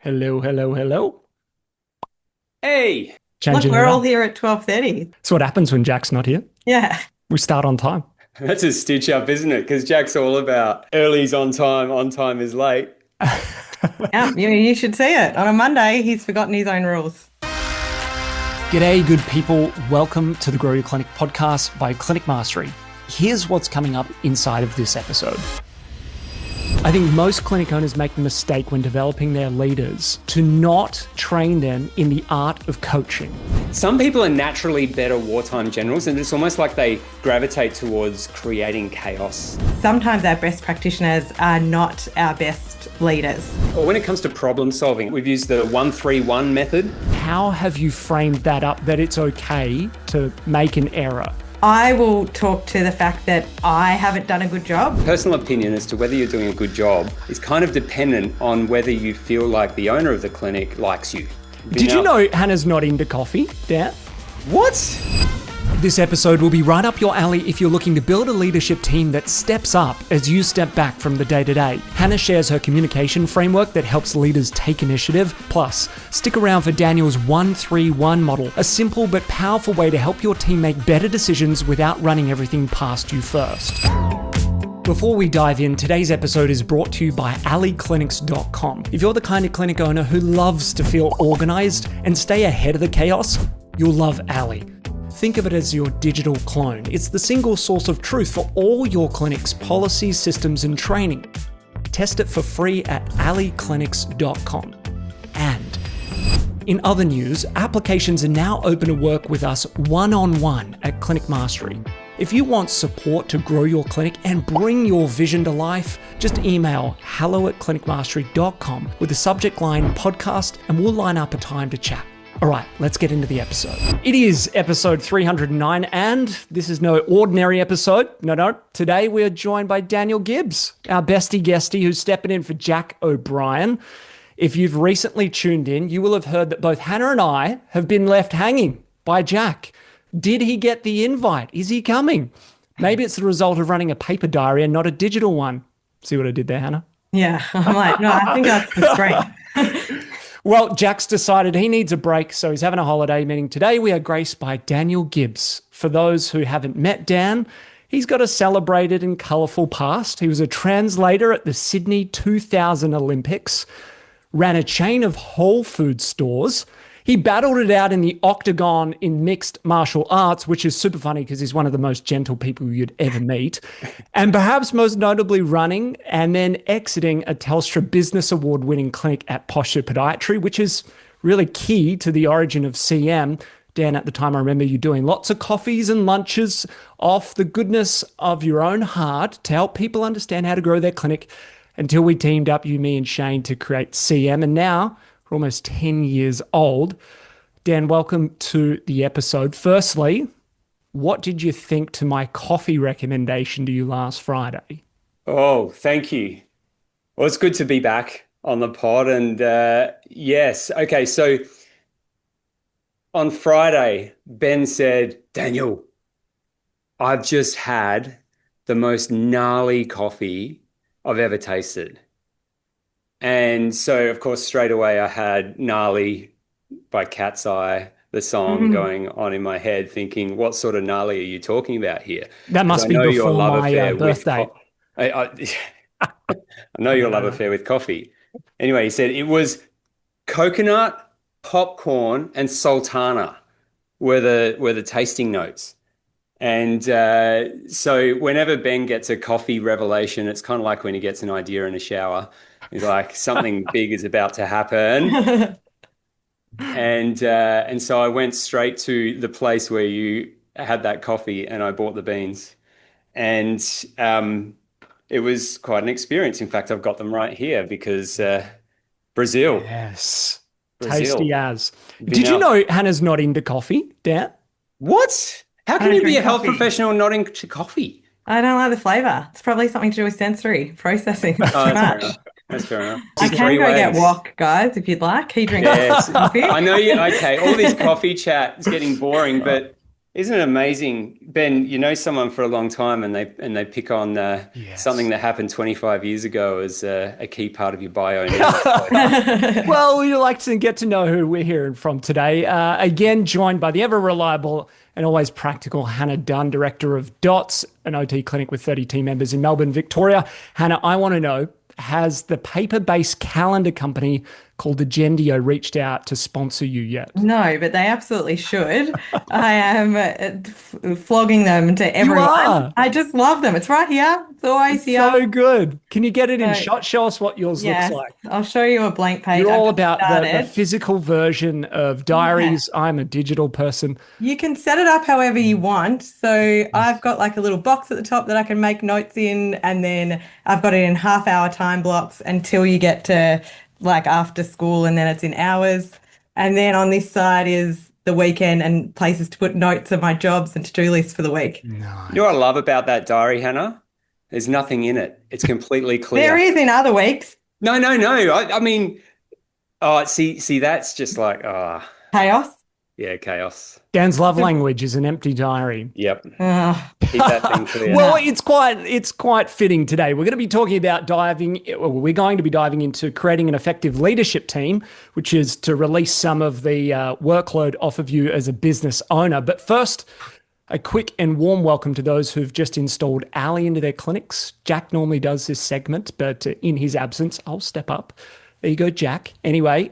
Hello, hello, hello. Hey, Look, Changing we're it all up. here at 12:30. That's what happens when Jack's not here. Yeah. We start on time. that's a stitch up, isn't it? Because Jack's all about early's on time is late. Yeah, you should see it. On a Monday, he's forgotten his own rules. G'day, good people. Welcome to the Grow Your Clinic podcast by Clinic Mastery. Here's what's coming up inside of this episode. I think most clinic owners make the mistake when developing their leaders to not train them in the art of coaching. Some people are naturally better wartime generals, and it's almost like they gravitate towards creating chaos. Sometimes our best practitioners are not our best leaders. Or when it comes to problem solving, we've used the 1-3-1 method. How have you framed that up that it's okay to make an error? I will talk to the fact that I haven't done a good job. Personal opinion as to whether you're doing a good job is kind of dependent on whether you feel like the owner of the clinic likes you. Did you know Hannah's not into coffee, Dan? What? This episode will be right up your alley if you're looking to build a leadership team that steps up as you step back from the day-to-day. Hannah shares her communication framework that helps leaders take initiative. Plus, stick around for Daniel's 1-3-1 model, a simple but powerful way to help your team make better decisions without running everything past you first. Before we dive in, today's episode is brought to you by allieclinics.com. If you're the kind of clinic owner who loves to feel organized and stay ahead of the chaos, you'll love Allie. Think of it as your digital clone. It's the single source of truth for all your clinic's policies, systems, and training. Test it for free at allieclinics.com. And in other news, applications are now open to work with us one-on-one at Clinic Mastery. If you want support to grow your clinic and bring your vision to life, just email hello@clinicmastery.com with the subject line podcast and we'll line up a time to chat. All right, let's get into the episode. It is episode 309, and this is no ordinary episode. No. Today we are joined by Daniel Gibbs, our bestie guestie who's stepping in for Jack O'Brien. If you've recently tuned in, you will have heard that both Hannah and I have been left hanging by Jack. Did he get the invite? Is he coming? Maybe it's the result of running a paper diary and not a digital one. See what I did there, Hannah? Yeah, I'm like, no, I think that's great. Well, Jack's decided he needs a break, so he's having a holiday, meaning today we are graced by Daniel Gibbs. For those who haven't met Dan, he's got a celebrated and colourful past. He was a translator at the Sydney 2000 Olympics, ran a chain of Whole Food stores. He battled it out in the octagon in mixed martial arts, which is super funny because he's one of the most gentle people you'd ever meet. And perhaps most notably running and then exiting a Telstra Business Award winning clinic at Posture Podiatry, which is really key to the origin of CM. Dan, at the time, I remember you doing lots of coffees and lunches off the goodness of your own heart to help people understand how to grow their clinic until we teamed up, you, me, and Shane, to create CM. And now we're almost 10 years old. Dan, welcome to the episode. Firstly, what did you think to my coffee recommendation to you last Friday? Oh, thank you. Well, it's good to be back on the pod. And yes, okay, so on Friday, Ben said, Daniel, I've just had the most gnarly coffee I've ever tasted. And so, of course, straight away I had Gnarly by Cat's Eye, the song going on in my head, thinking, what sort of gnarly are you talking about here? That 'Cause must I be know your before love my affair with birthday. I know your love affair with coffee. Anyway, he said it was coconut, popcorn, and sultana were the tasting notes. And so whenever Ben gets a coffee revelation, it's kind of like when he gets an idea in a shower. He's like, something big is about to happen. And so I went straight to the place where you had that coffee and I bought the beans. And it was quite an experience. In fact, I've got them right here because Brazil. Yes. Brazil. Tasty as. Been Did you out- know Hannah's not into coffee, Dan? What? How I can don't you be a drink health coffee. professional not into coffee? I don't like the flavour. It's probably something to do with sensory processing. It's Oh, too that's fair much. enough. That's fair enough. I Just can three go get ways. wok, guys, if you'd like. He drinks Yes. coffee. I know you. Okay. All this coffee chat is getting boring, but Isn't it amazing, Ben? You know someone for a long time, and they pick on something Yes. that happened 25 years ago as a key part of your bio now. So, Well, we like to get to know who we're hearing from today. Again, joined by the ever reliable and always practical Hannah Dunn, director of DOTS, an OT clinic with 30 team members in Melbourne, Victoria. Hannah, I want to know, has the paper-based calendar company called Agendio reached out to sponsor you yet? No, but they absolutely should. I am flogging them to You everyone. are. I just love them. It's right here. It's always It's here. so good. Can you get it in So, shot? Show us what yours looks yes, like. I'll show you a blank page. You're I've all just about the started. physical version of Yeah. diaries. I'm a digital person. You can set it up however you want. So I've got like a little box at the top that I can make notes in, and then I've got it in half-hour time blocks until you get to like after school, and then it's in hours. And then on this side is the weekend and places to put notes of my jobs and to-do lists for the week. you know what I Nice. love about that diary, Hannah? There's nothing in it. It's completely There clear. is in other weeks No, no, no. I mean, oh, see, that's just like, chaos. yeah, chaos. Dan's love language is an empty diary. Yep. Ugh. Keep that thing clear. Well, No. it's quite fitting today. We're going to be talking about we're going to be diving into creating an effective leadership team, which is to release some of the workload off of you as a business owner. But first, a quick and warm welcome to those who've just installed Allie into their clinics. Jack normally does this segment, but in his absence, I'll step up. There you go, Jack. Anyway,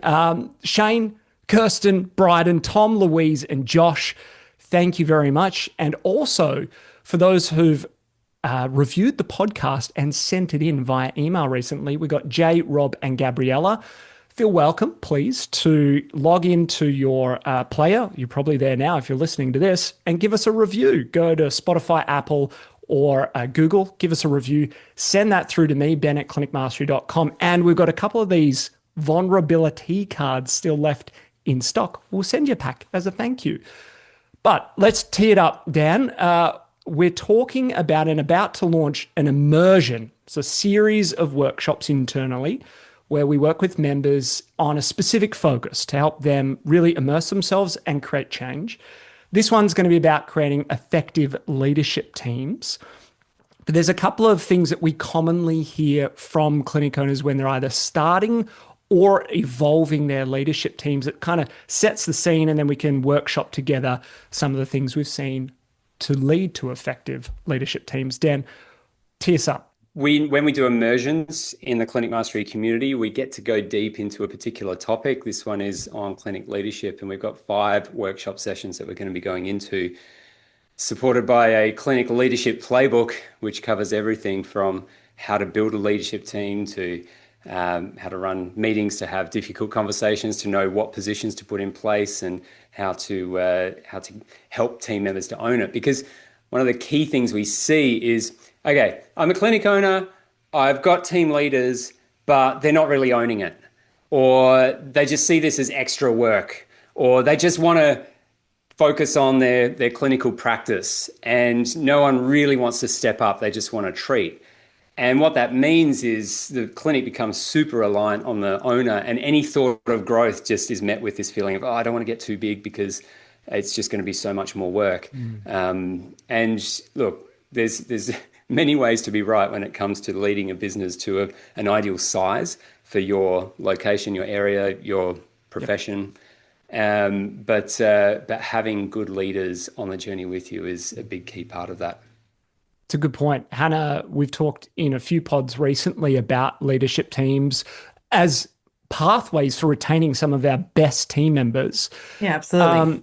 Shane, Kirsten, Bryden, Tom, Louise, and Josh, thank you very much. And also for those who've reviewed the podcast and sent it in via email recently, we got Jay, Rob, and Gabriella. Feel welcome, please, to log into your player. You're probably there now if you're listening to this, and give us a review. Go to Spotify, Apple, or Google, give us a review. Send that through to me, ben at clinicmastery.com. And we've got a couple of these vulnerability cards still left in stock. We'll send you a pack as a thank you. But let's tee it up, Dan. We're talking about to launch an immersion. It's a series of workshops internally where we work with members on a specific focus to help them really immerse themselves and create change. This one's going to be about creating effective leadership teams. But there's a couple of things that we commonly hear from clinic owners when they're either starting or evolving their leadership teams. It kind of sets the scene, and then we can workshop together some of the things we've seen to lead to effective leadership teams. Dan, tee us up. When we do immersions in the Clinic Mastery community, we get to go deep into a particular topic. This one is on clinic leadership, and we've got 5 workshop sessions that we're going to be going into, supported by a clinic leadership playbook, which covers everything from how to build a leadership team to how to run meetings, to have difficult conversations, to know what positions to put in place, and how to help team members to own it. Because one of the key things we see is, okay, I'm a clinic owner, I've got team leaders, but they're not really owning it, or they just see this as extra work, or they just want to focus on their clinical practice, and no one really wants to step up. They just want to treat. And what that means is the clinic becomes super reliant on the owner, and any thought of growth just is met with this feeling of, oh, I don't want to get too big because it's just going to be so much more work. And look, there's many ways to be right when it comes to leading a business to an ideal size for your location, your area, your profession. But having good leaders on the journey with you is a big key part of that. It's a good point. Hannah, we've talked in a few pods recently about leadership teams as pathways for retaining some of our best team members. Yeah, absolutely.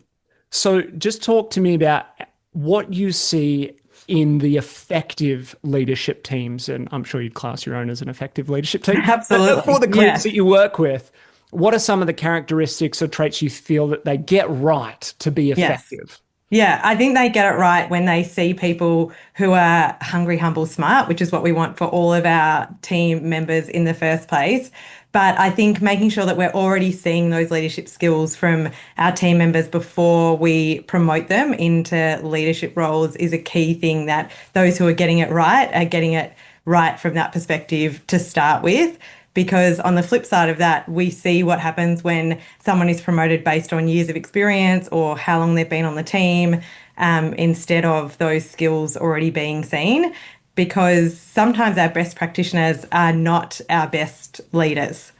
So just talk to me about what you see in the effective leadership teams, and I'm sure you'd class your own as an effective leadership team. Absolutely. But for the clinics Yeah. that you work with, what are some of the characteristics or traits you feel that they get right to be effective? Yeah, I think they get it right when they see people who are hungry, humble, smart, which is what we want for all of our team members in the first place. But I think making sure that we're already seeing those leadership skills from our team members before we promote them into leadership roles is a key thing, that those who are getting it right are getting it right from that perspective to start with. Because on the flip side of that, we see what happens when someone is promoted based on years of experience or how long they've been on the team, instead of those skills already being seen. Because sometimes our best practitioners are not our best leaders.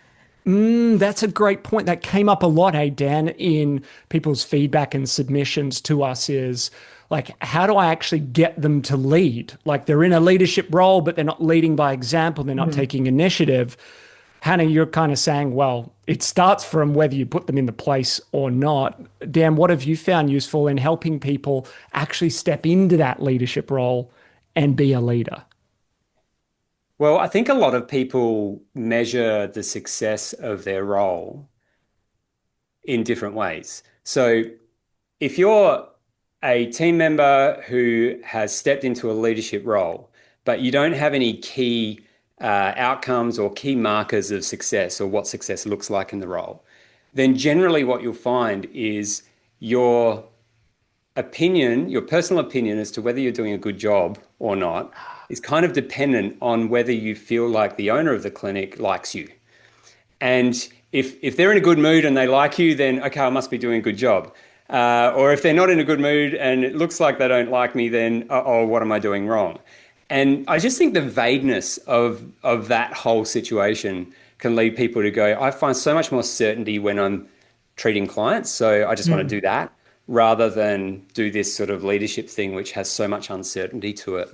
That's a great point. That came up a lot, hey, Dan, in people's feedback and submissions to us is like, how do I actually get them to lead? Like they're in a leadership role, but they're not leading by example. They're not taking initiative. Hannah, you're kind of saying, well, it starts from whether you put them in the place or not. Dan, what have you found useful in helping people actually step into that leadership role and be a leader? Well, I think a lot of people measure the success of their role in different ways. So if you're a team member who has stepped into a leadership role, but you don't have any key outcomes or key markers of success or what success looks like in the role, then generally what you'll find is your opinion, your personal opinion as to whether you're doing a good job or not is kind of dependent on whether you feel like the owner of the clinic likes you. And if they're in a good mood and they like you, then okay, I must be doing a good job. Or if they're not in a good mood and it looks like they don't like me, then oh, what am I doing wrong? And I just think the vagueness of that whole situation can lead people to go, I find so much more certainty when I'm treating clients, so I just want to do that rather than do this sort of leadership thing, which has so much uncertainty to it.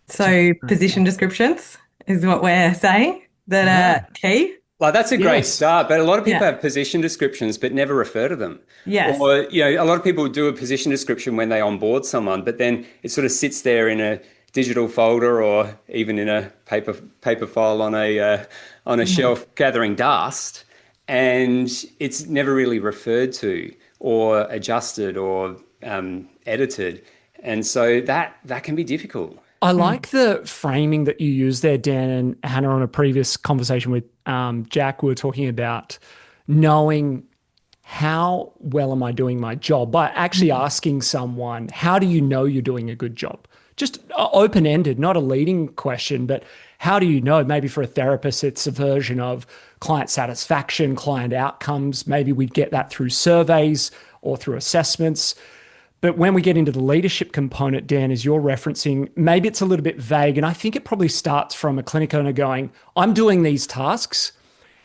So position descriptions is what we're saying that are key. Like that's a great Yes. start, but a lot of people Yeah. have position descriptions but never refer to them. Yes. Or, a lot of people do a position description when they onboard someone, but then it sort of sits there in a digital folder or even in a paper file on a shelf gathering dust, and it's never really referred to or adjusted or edited. And so that can be difficult. I like the framing that you used there, Dan and Hannah, on a previous conversation with Jack. We were talking about knowing how well am I doing my job by actually asking someone, how do you know you're doing a good job? Just open-ended, not a leading question, but how do you know? Maybe for a therapist, it's a version of client satisfaction, client outcomes. Maybe we get that through surveys or through assessments. But when we get into the leadership component, Dan, as you're referencing, maybe it's a little bit vague. And I think it probably starts from a clinic owner going, I'm doing these tasks.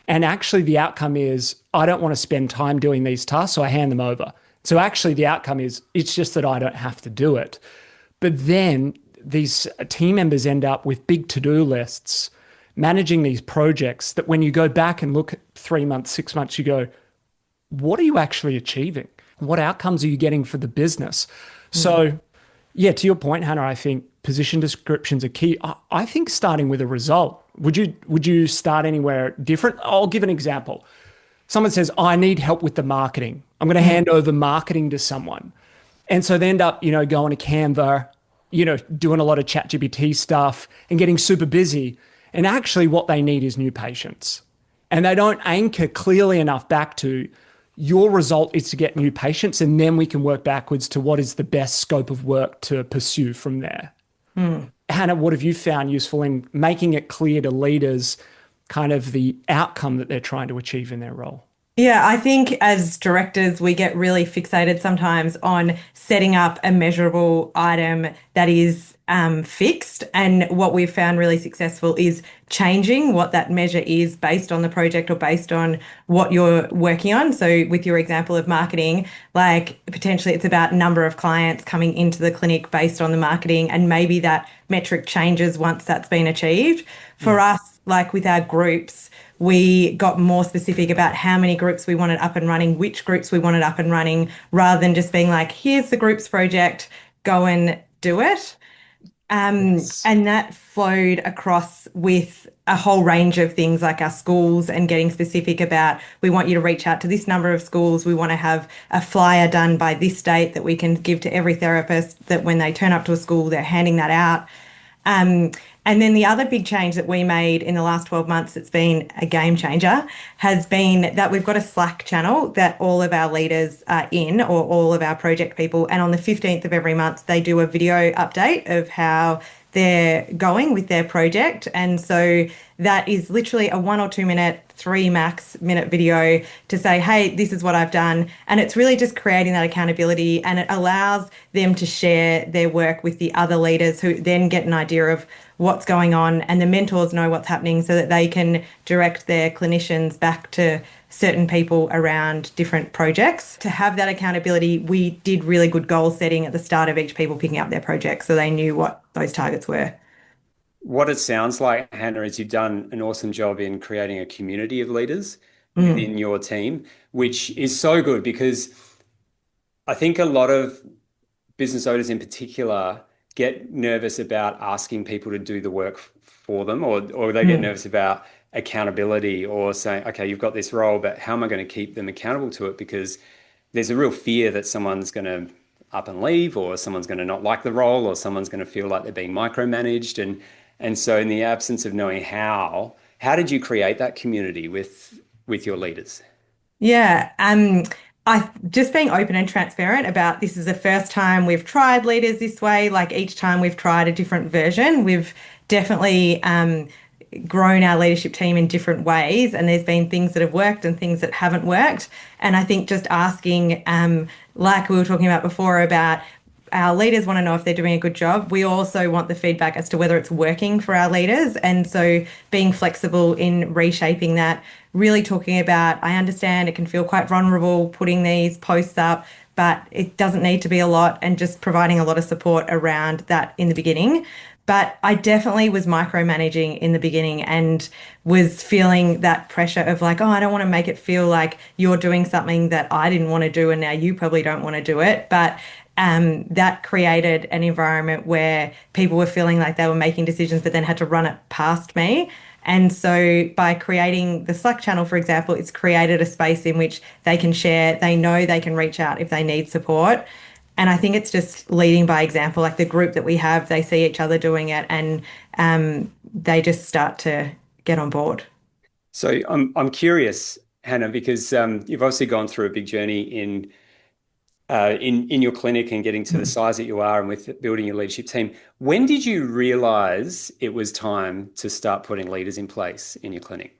And actually the outcome is, I don't want to spend time doing these tasks, so I hand them over. So actually the outcome is, it's just that I don't have to do it. But then these team members end up with big to-do lists, managing these projects that when you go back and look at 3 months, 6 months, you go, what are you actually achieving? What outcomes are you getting for the business? So, yeah, to your point, Hannah, I think position descriptions are key. I think starting with a result. Would you start anywhere different? I'll give an example. Someone says, I need help with the marketing. I'm going to hand over marketing to someone. And so they end up, going to Canva, doing a lot of ChatGPT stuff and getting super busy. And actually what they need is new patients. And they don't anchor clearly enough back to, your result is to get new patients, and then we can work backwards to what is the best scope of work to pursue from there. Hannah, what have you found useful in making it clear to leaders kind of the outcome that they're trying to achieve in their role? Yeah, I think as directors, we get really fixated sometimes on setting up a measurable item that is fixed. And what we've found really successful is changing what that measure is based on the project or based on what you're working on. So with your example of marketing, like potentially it's about number of clients coming into the clinic based on the marketing, and maybe that metric changes once that's been achieved. For us, like with our groups, we got more specific about how many groups we wanted up and running, which groups we wanted up and running, rather than just being like, here's the groups project, go and do it. Yes. And that flowed across with a whole range of things like our schools and getting specific about, we want you to reach out to this number of schools. We want to have a flyer done by this date that we can give to every therapist, that when they turn up to a school, they're handing that out. And then the other big change that we made in the last 12 months, that's been a game changer, has been that we've got a Slack channel that all of our leaders are in, or all of our project people. And on the 15th of every month, they do a video update of how they're going with their project. And so that is literally a 1 or 2 minute, 3 max minute video to say, hey, this is what I've done. And it's really just creating that accountability, and it allows them to share their work with the other leaders who then get an idea of what's going on, and the mentors know what's happening so that they can direct their clinicians back to certain people around different projects. To have that accountability, we did really good goal setting at the start of each people picking up their projects so they knew what those targets were. What it sounds like, Hannah, is you've done an awesome job in creating a community of leaders Mm, within your team, which is so good because I think a lot of business owners in particular get nervous about asking people to do the work for them, or they get mm. nervous about accountability or saying, okay, you've got this role, but how am I going to keep them accountable to it? Because there's a real fear that someone's going to up and leave, or someone's going to not like the role, or someone's going to feel like they're being micromanaged. And so in the absence of knowing how did you create that community with your leaders? Yeah, I just being open and transparent about this is the first time we've tried leaders this way. Like each time we've tried a different version, we've definitely grown our leadership team in different ways, and there's been things that have worked and things that haven't worked. And I think just asking, like we were talking about before, about our leaders want to know if they're doing a good job. We also want the feedback as to whether it's working for our leaders. And so being flexible in reshaping that, really talking about, I understand it can feel quite vulnerable putting these posts up, but it doesn't need to be a lot, and just providing a lot of support around that in the beginning. But I definitely was micromanaging in the beginning and was feeling that pressure of like, oh, I don't want to make it feel like you're doing something that I didn't want to do and now you probably don't want to do it. But that created an environment where people were feeling like they were making decisions but then had to run it past me. And so by creating the Slack channel, for example, it's created a space in which they can share, they know they can reach out if they need support. And I think it's just leading by example, like the group that we have, they see each other doing it, and they just start to get on board. So I'm curious, Hannah, because you've obviously gone through a big journey in your clinic and getting to the size that you are, and with building your leadership team. When did you realize it was time to start putting leaders in place in your clinic?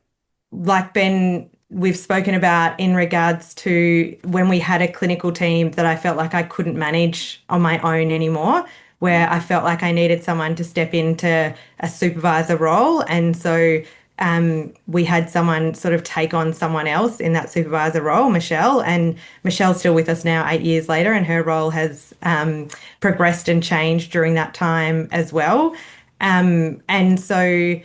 Like Ben, we've spoken about in regards to when we had a clinical team that I felt like I couldn't manage on my own anymore, where I felt like I needed someone to step into a supervisor role. And so we had someone sort of take on someone else in that supervisor role, Michelle. And Michelle's still with us now 8 years later, and her role has progressed and changed during that time as well. And so,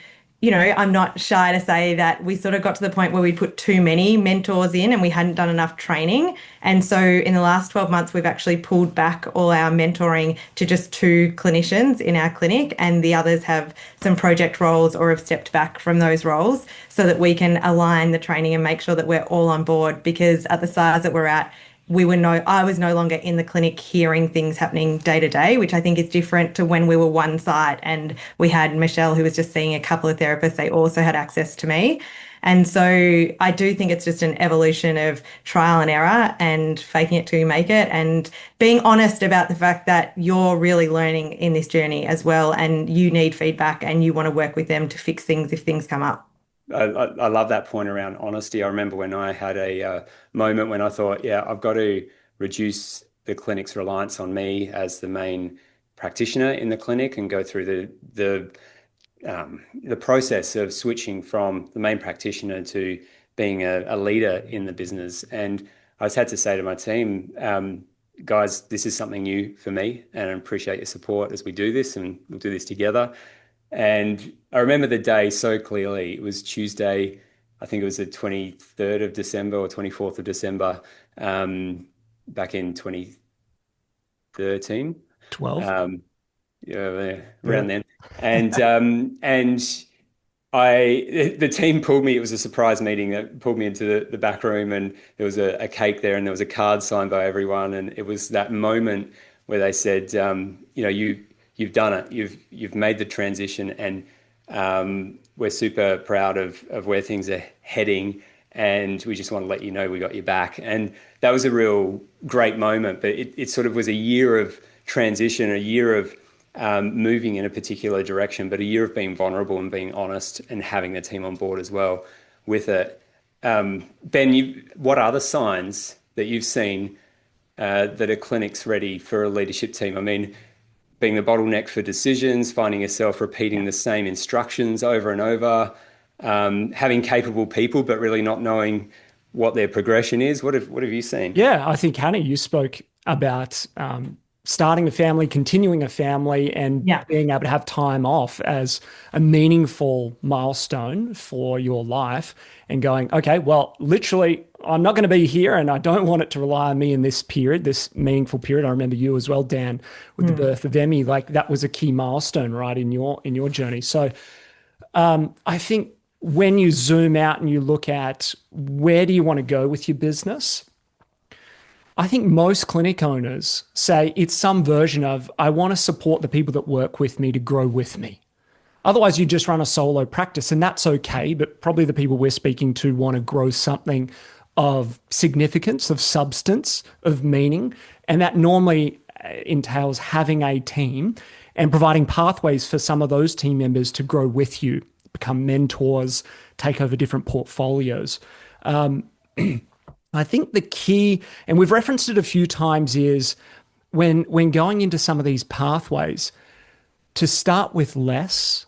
you know, I'm not shy to say that we sort of got to the point where we put too many mentors in and we hadn't done enough training. And so in the last 12 months, we've actually pulled back all our mentoring to just 2 clinicians in our clinic, and the others have some project roles or have stepped back from those roles so that we can align the training and make sure that we're all on board. Because at the size that we're at, I was no longer in the clinic hearing things happening day to day, which I think is different to when we were one site and we had Michelle, who was just seeing a couple of therapists. They also had access to me. And so I do think it's just an evolution of trial and error and faking it till you make it, and being honest about the fact that you're really learning in this journey as well, and you need feedback and you want to work with them to fix things if things come up. I love that point around honesty. I remember when I had a moment when I thought, yeah, I've got to reduce the clinic's reliance on me as the main practitioner in the clinic and go through the process of switching from the main practitioner to being a leader in the business. And I just had to say to my team, guys, this is something new for me, and I appreciate your support as we do this, and we'll do this together. And I remember the day so clearly. It was Tuesday, I think it was the 23rd of December or 24th of December, back in 2013. 12. Yeah, Yeah. around then. And the team pulled me. It was a surprise meeting that pulled me into the back room, and there was a cake there, and there was a card signed by everyone. And it was that moment where they said, you've done it. You've made the transition, and we're super proud of where things are heading. And we just want to let you know we got your back. And that was a real great moment. But it sort of was a year of transition, a year of moving in a particular direction, but a year of being vulnerable and being honest and having the team on board as well with it. Ben, what are the signs that you've seen that a clinic's ready for a leadership team? I mean, being the bottleneck for decisions, finding yourself repeating the same instructions over and over, having capable people, but really not knowing what their progression is. What have you seen? Yeah, I think, Hannah, you spoke about starting a family, continuing a family, and being able to have time off as a meaningful milestone for your life, and going, okay, well, literally, I'm not going to be here, and I don't want it to rely on me in this period, this meaningful period. I remember you as well, Dan, with the birth of Emmy. Like, that was a key milestone, right, in your journey. So I think when you zoom out and you look at where do you want to go with your business, I think most clinic owners say it's some version of, I want to support the people that work with me to grow with me. Otherwise, you just run a solo practice, and that's okay. But probably the people we're speaking to want to grow something of significance, of substance, of meaning. And that normally entails having a team and providing pathways for some of those team members to grow with you, become mentors, take over different portfolios. I think the key, and we've referenced it a few times, is when going into some of these pathways, to start with less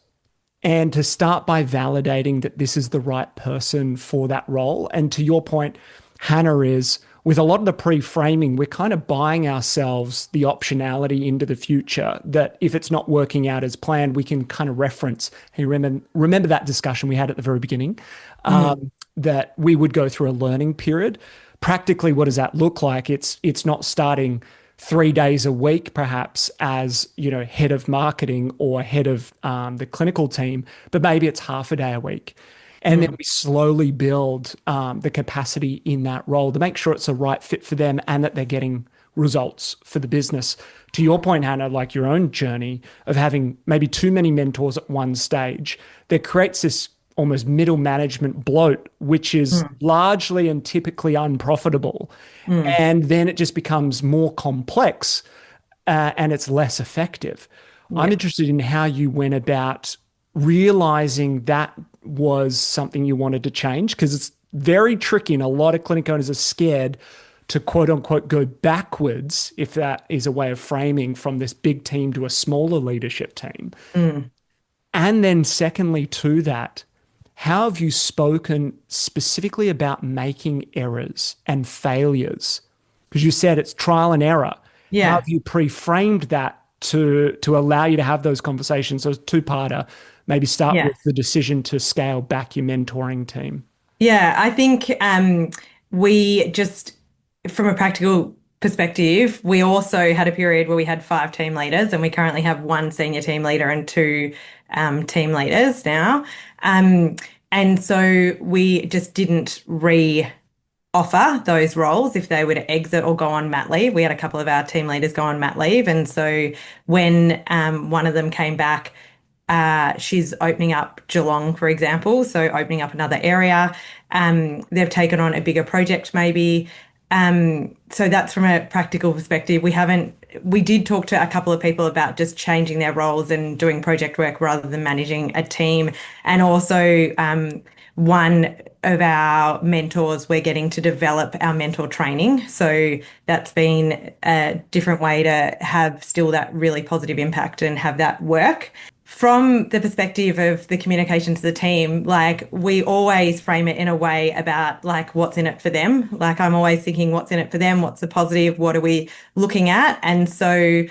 and to start by validating that this is the right person for that role. And to your point, Hannah, is with a lot of the pre-framing, we're kind of buying ourselves the optionality into the future that if it's not working out as planned, we can kind of reference, hey, remember that discussion we had at the very beginning, that we would go through a learning period. Practically, what does that look like? It's not starting 3 days a week, perhaps, as head of marketing or head of the clinical team, but maybe it's half a day a week. And then we slowly build the capacity in that role to make sure it's a right fit for them and that they're getting results for the business. To your point, Hannah, like your own journey of having maybe too many mentors at one stage, that creates this almost middle management bloat, which is largely and typically unprofitable. And then it just becomes more complex and it's less effective. I'm interested in how you went about realizing that was something you wanted to change, because it's very tricky and a lot of clinic owners are scared to quote unquote go backwards, if that is a way of framing, from this big team to a smaller leadership team. And then secondly to that, how have you spoken specifically about making errors and failures? Because you said it's trial and error. How have you pre-framed that to allow you to have those conversations? So two-parter, maybe start with the decision to scale back your mentoring team. Yeah, I think we just, from a practical perspective, we also had a period where we had 5 team leaders, and we currently have 1 senior team leader and 2 team leaders now. And so we just didn't offer those roles if they were to exit or go on mat leave. We had a couple of our team leaders go on mat leave. And so when one of them came back, she's opening up Geelong, for example, so opening up another area. They've taken on a bigger project maybe. So that's from a practical perspective. We did talk to a couple of people about just changing their roles and doing project work rather than managing a team. And also one of our mentors, we're getting to develop our mentor training. So that's been a different way to have still that really positive impact and have that work. From the perspective of the communication to the team, like, we always frame it in a way about like what's in it for them. Like, I'm always thinking what's in it for them, what's the positive, what are we looking at? And so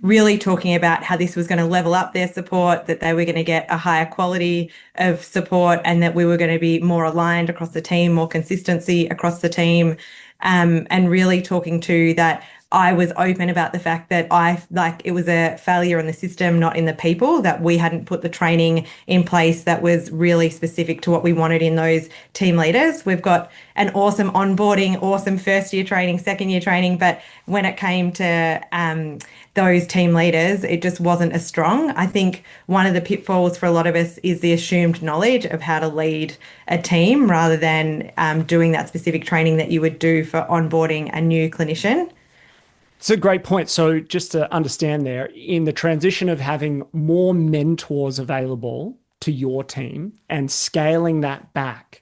really talking about how this was going to level up their support, that they were going to get a higher quality of support, and that we were going to be more aligned across the team, more consistency across the team, and really talking to that I was open about the fact that it was a failure in the system, not in the people, that we hadn't put the training in place that was really specific to what we wanted in those team leaders. We've got an awesome onboarding, awesome first year training, second year training, but when it came to those team leaders, it just wasn't as strong. I think one of the pitfalls for a lot of us is the assumed knowledge of how to lead a team rather than doing that specific training that you would do for onboarding a new clinician. It's a great point. So just to understand there, in the transition of having more mentors available to your team and scaling that back,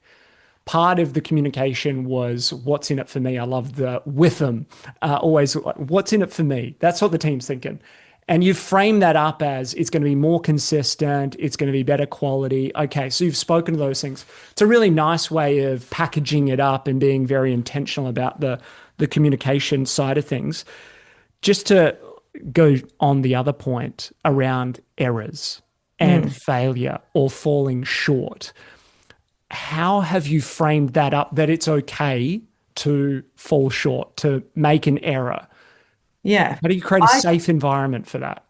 part of the communication was what's in it for me. I love the with them, always what's in it for me. That's what the team's thinking. And you've framed that up as it's going to be more consistent, it's going to be better quality. Okay, so you've spoken to those things. It's a really nice way of packaging it up and being very intentional about the communication side of things. Just to go on the other point around errors and failure or falling short, how have you framed that up that it's okay to fall short, to make an error? Yeah. How do you create a I safe environment for that?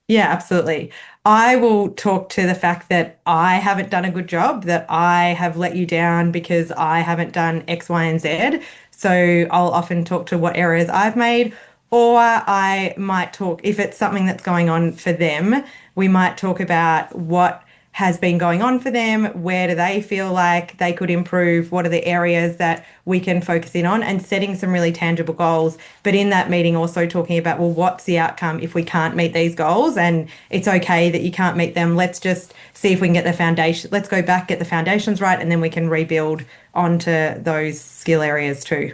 Yeah, absolutely. I will talk to the fact that I haven't done a good job, that I have let you down because I haven't done X, Y, and Z. So I'll often talk to what errors I've made, or I might talk, if it's something that's going on for them, we might talk about what has been going on for them, where do they feel like they could improve, what are the areas that we can focus in on, and setting some really tangible goals. But in that meeting, also talking about, well, what's the outcome if we can't meet these goals? And it's okay that you can't meet them. Let's just see if we can get the foundation. Let's go back, get the foundations right, and then we can rebuild onto those skill areas too.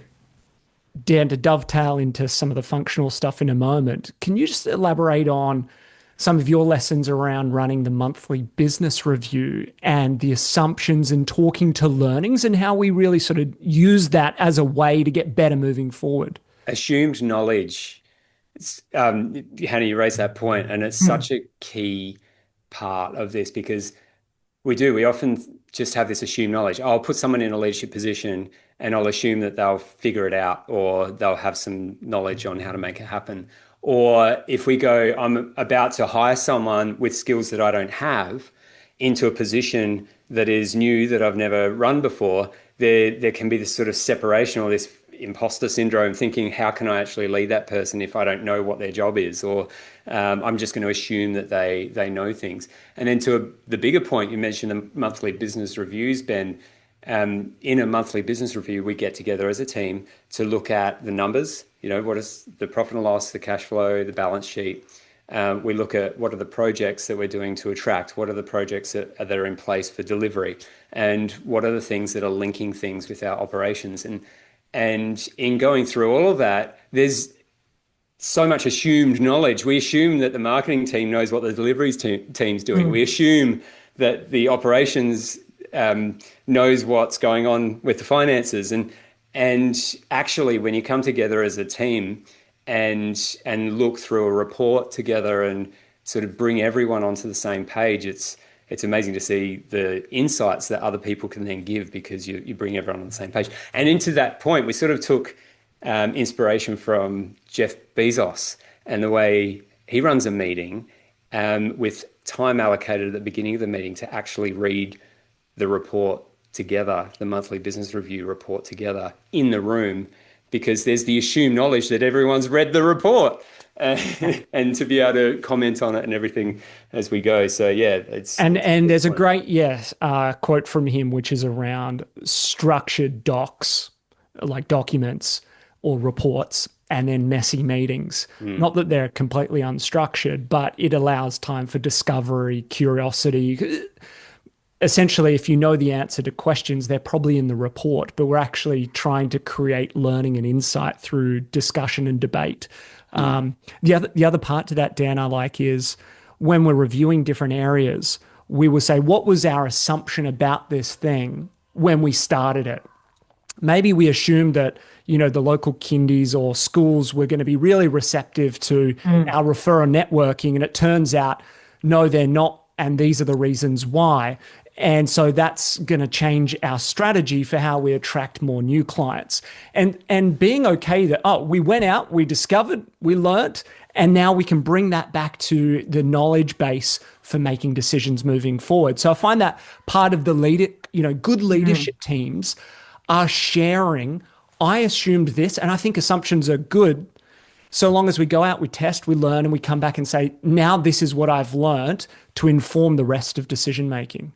Dan, to dovetail into some of the functional stuff in a moment, can you just elaborate on some of your lessons around running the monthly business review and the assumptions and talking to learnings and how we really sort of use that as a way to get better moving forward? Assumed knowledge. Hannah, you raised that point, and it's such a key part of this because we often just have this assumed knowledge. I'll put someone in a leadership position and I'll assume that they'll figure it out or they'll have some knowledge on how to make it happen. Or if we go, I'm about to hire someone with skills that I don't have into a position that is new, that I've never run before, there can be this sort of separation or this imposter syndrome, thinking, how can I actually lead that person if I don't know what their job is? Or I'm just going to assume that they know things. And then the bigger point, you mentioned the monthly business reviews, Ben. In a monthly business review, we get together as a team to look at the numbers. You know, what is the profit and loss, the cash flow, the balance sheet. We look at what are the projects that we're doing to attract, what are the projects that are in place for delivery, and what are the things that are linking things with our operations. And in going through all of that, there's so much assumed knowledge. We assume that the marketing team knows what the deliveries team's doing. We assume that the operations knows what's going on with the finances. And actually, when you come together as a team and look through a report together and sort of bring everyone onto the same page, it's amazing to see the insights that other people can then give because you bring everyone on the same page. And into that point, we sort of took inspiration from Jeff Bezos and the way he runs a meeting with time allocated at the beginning of the meeting to actually read the report together, the monthly business review report together in the room, because there's the assumed knowledge that everyone's read the report and to be able to comment on it and everything as we go. So yeah, and there's a great quote from him, which is around structured docs, like documents or reports, and then messy meetings. Not that they're completely unstructured, but it allows time for discovery, curiosity. Essentially, if you know the answer to questions, they're probably in the report, but we're actually trying to create learning and insight through discussion and debate. The other part to that, Dan, I like is when we're reviewing different areas, we will say, what was our assumption about this thing when we started it? Maybe we assumed that, the local kindies or schools were going to be really receptive to our referral networking. And it turns out, no, they're not. And these are the reasons why. And so that's going to change our strategy for how we attract more new clients. And being okay that, we went out, we discovered, we learnt, and now we can bring that back to the knowledge base for making decisions moving forward. So I find that part of the good leadership teams are sharing, I assumed this, and I think assumptions are good. So long as we go out, we test, we learn, and we come back and say, now this is what I've learned to inform the rest of decision making.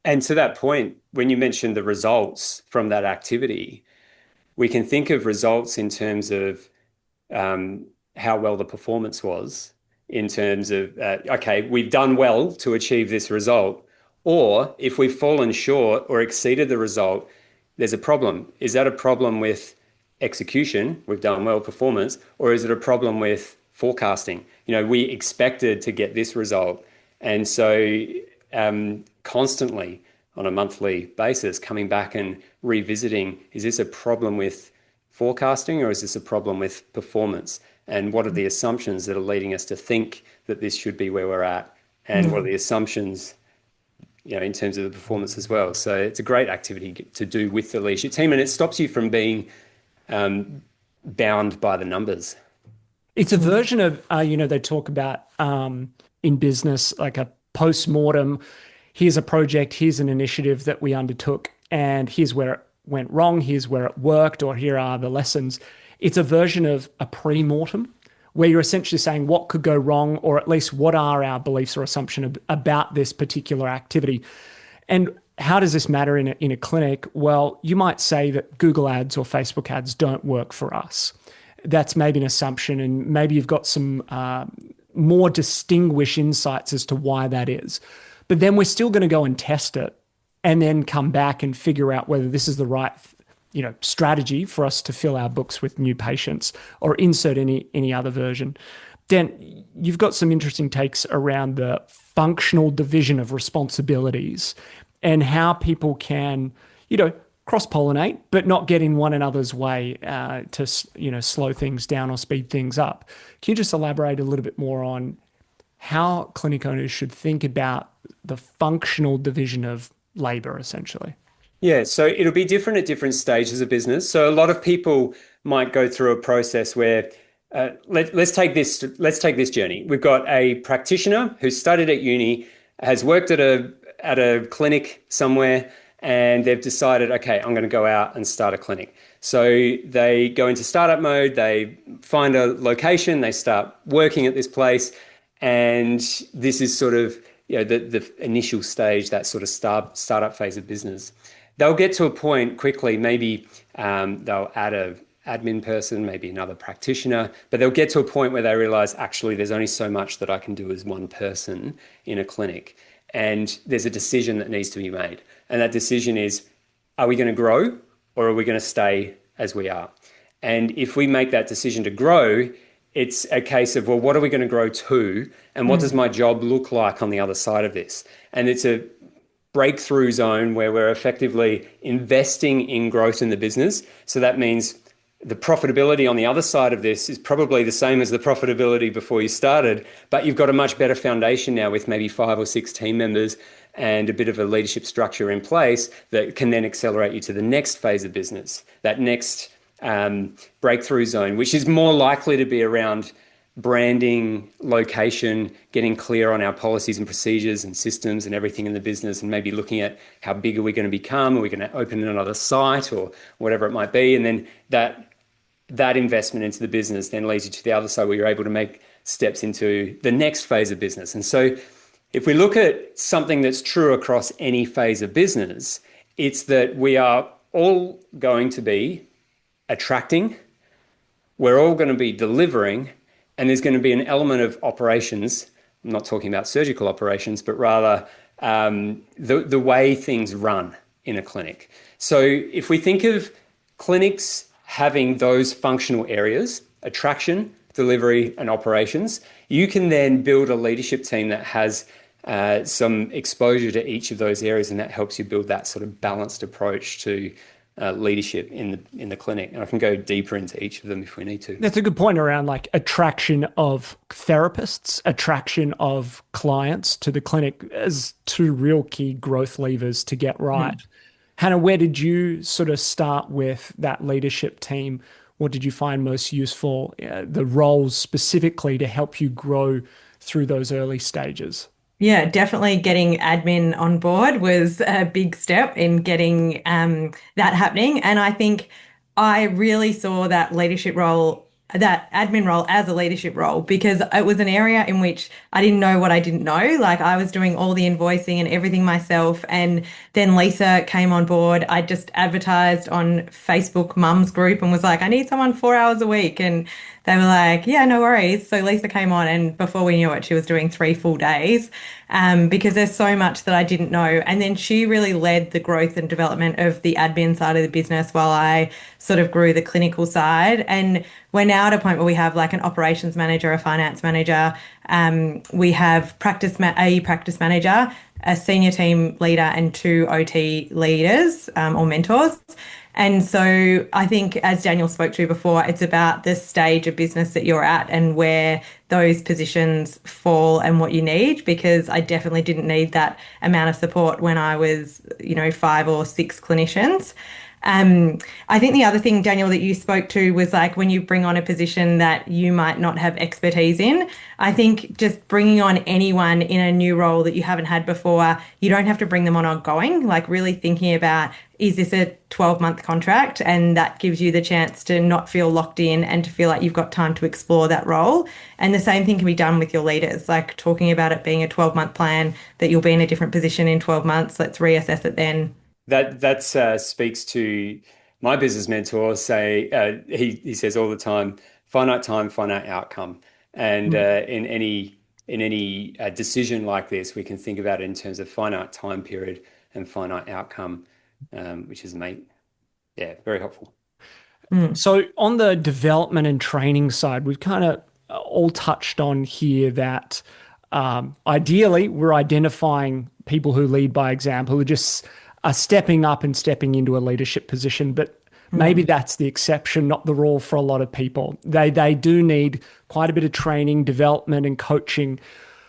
And to that point, when you mentioned the results from that activity, we can think of results in terms of how well the performance was in terms of, okay, we've done well to achieve this result, or if we've fallen short or exceeded the result, there's a problem. Is that a problem with execution? We've done well performance, or is it a problem with forecasting? We expected to get this result. And so constantly on a monthly basis, coming back and revisiting, is this a problem with forecasting or is this a problem with performance? And what are the assumptions that are leading us to think that this should be where we're at? And what are the assumptions, in terms of the performance as well? So it's a great activity to do with the leadership team, and it stops you from being bound by the numbers. It's a version of, they talk about in business, like a post-mortem. Here's a project, here's an initiative that we undertook, and here's where it went wrong, here's where it worked, or here are the lessons. It's a version of a pre-mortem where you're essentially saying what could go wrong, or at least what are our beliefs or assumptions about this particular activity. And how does this matter in a clinic? Well, you might say that Google ads or Facebook ads don't work for us. That's maybe an assumption, and maybe you've got some more distinguished insights as to why that is. But then we're still going to go and test it and then come back and figure out whether this is the right strategy for us to fill our books with new patients, or insert any other version. Dan, you've got some interesting takes around the functional division of responsibilities and how people can, cross-pollinate, but not get in one another's way to, slow things down or speed things up. Can you just elaborate a little bit more on how clinic owners should think about the functional division of labor, essentially? Yeah, so it'll be different at different stages of business. So a lot of people might go through a process where let's take this journey. We've got a practitioner who studied at uni, has worked at a clinic somewhere, and they've decided, okay, I'm going to go out and start a clinic. So they go into startup mode, they find a location, they start working at this place, and this is sort of the initial stage, that sort of startup phase of business. They'll get to a point quickly, maybe they'll add an admin person, maybe another practitioner, but they'll get to a point where they realize, actually, there's only so much that I can do as one person in a clinic. And there's a decision that needs to be made. And that decision is, are we going to grow or are we going to stay as we are? And if we make that decision to grow, it's a case of, well, what are we going to grow to? And what does my job look like on the other side of this? And it's a breakthrough zone where we're effectively investing in growth in the business. So that means the profitability on the other side of this is probably the same as the profitability before you started, but you've got a much better foundation now with maybe 5 or 6 team members and a bit of a leadership structure in place that can then accelerate you to the next phase of business, that next breakthrough zone, which is more likely to be around branding, location, getting clear on our policies and procedures and systems and everything in the business, and maybe looking at how big are we going to become? Are we going to open another site or whatever it might be? And then that investment into the business then leads you to the other side where you're able to make steps into the next phase of business. And so if we look at something that's true across any phase of business, it's that we are all going to be attracting, we're all going to be delivering, and there's going to be an element of operations. I'm not talking about surgical operations, but rather the way things run in a clinic. So if we think of clinics having those functional areas, attraction, delivery, and operations, you can then build a leadership team that has some exposure to each of those areas, and that helps you build that sort of balanced approach to leadership in the clinic. And I can go deeper into each of them if we need to. That's a good point around like attraction of therapists, attraction of clients to the clinic as 2 real key growth levers to get right. Hannah, where did you sort of start with that leadership team? What did you find most useful, the roles specifically to help you grow through those early stages? Yeah, definitely getting admin on board was a big step in getting that happening. And I think I really saw that leadership role that admin role as a leadership role because it was an area in which I didn't know what I didn't know. Like I was doing all the invoicing and everything myself. And then Lisa came on board. I just advertised on Facebook mums group and was like, I need someone 4 hours a week. And they were like, yeah, no worries. So Lisa came on, and before we knew it, she was doing 3 full days because there's so much that I didn't know. And then she really led the growth and development of the admin side of the business while I sort of grew the clinical side. And we're now at a point where we have like an operations manager, a finance manager, we have a practice manager, a senior team leader, and 2 OT leaders or mentors. And so I think, as Daniel spoke to before, it's about the stage of business that you're at and where those positions fall and what you need, because I definitely didn't need that amount of support when I was, 5 or 6 clinicians. I think the other thing, Daniel, that you spoke to was like when you bring on a position that you might not have expertise in. I think just bringing on anyone in a new role that you haven't had before, you don't have to bring them on ongoing, like really thinking about, is this a 12-month contract? And that gives you the chance to not feel locked in and to feel like you've got time to explore that role. And the same thing can be done with your leaders, like talking about it being a 12-month plan, that you'll be in a different position in 12 months. Let's reassess it then. That speaks to my business mentor. He says all the time, finite time, finite outcome. And in any decision like this, we can think about it in terms of finite time period and finite outcome, which is very helpful. So, on the development and training side, we've kind of all touched on here that ideally we're identifying people who lead by example, who just are stepping up and stepping into a leadership position. But maybe that's the exception, not the rule for a lot of people. They do need quite a bit of training, development, and coaching.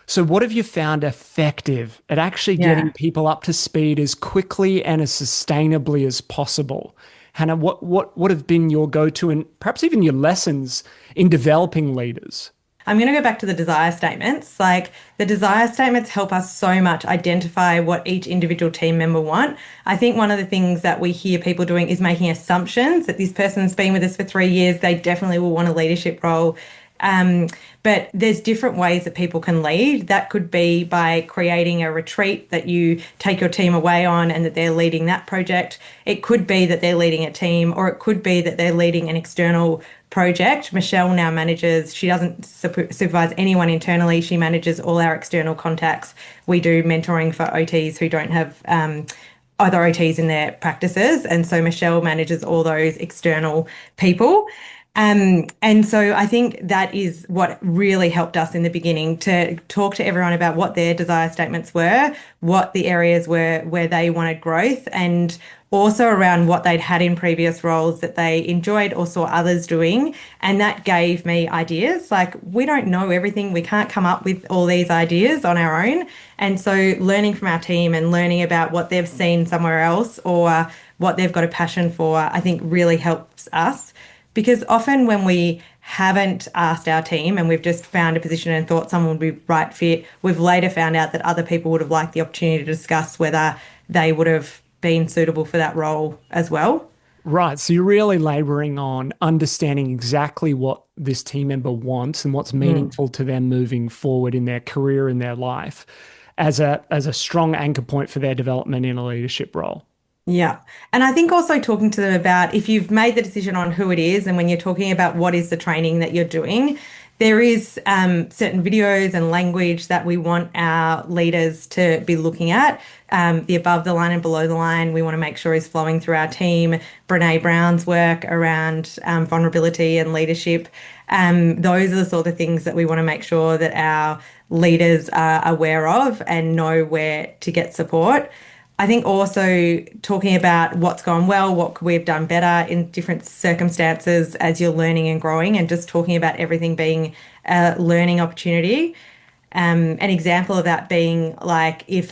So, what have you found effective at actually getting people up to speed as quickly and as sustainably as possible? Hannah, what have been your go-to and perhaps even your lessons in developing leaders? I'm going to go back to the desire statements. Like the desire statements help us so much identify what each individual team member want. I think one of the things that we hear people doing is making assumptions that this person's been with us for 3 years. They definitely will want a leadership role. But there's different ways that people can lead. That could be by creating a retreat that you take your team away on and that they're leading that project. It could be that they're leading a team, or it could be that they're leading an external project. Michelle now manages, she doesn't supervise anyone internally. She manages all our external contacts. We do mentoring for OTs who don't have other OTs in their practices. And so Michelle manages all those external people. And so I think that is what really helped us in the beginning, to talk to everyone about what their desire statements were, what the areas were where they wanted growth, and also around what they'd had in previous roles that they enjoyed or saw others doing. And that gave me ideas. Like, we don't know everything. We can't come up with all these ideas on our own. And so learning from our team and learning about what they've seen somewhere else or what they've got a passion for, I think really helps us. Because often when we haven't asked our team and we've just found a position and thought someone would be right fit, we've later found out that other people would have liked the opportunity to discuss whether they would have been suitable for that role as well. Right. So you're really laboring on understanding exactly what this team member wants and what's meaningful to them moving forward in their career, in their life, as a strong anchor point for their development in a leadership role. Yeah. And I think also talking to them about, if you've made the decision on who it is, and when you're talking about what is the training that you're doing, there is certain videos and language that we want our leaders to be looking at. The above the line and below the line, we want to make sure is flowing through our team. Brene Brown's work around vulnerability and leadership. Those are the sort of things that we want to make sure that our leaders are aware of and know where to get support. I think also talking about what's gone well, what could we have done better in different circumstances as you're learning and growing, and just talking about everything being a learning opportunity. An example of that being like if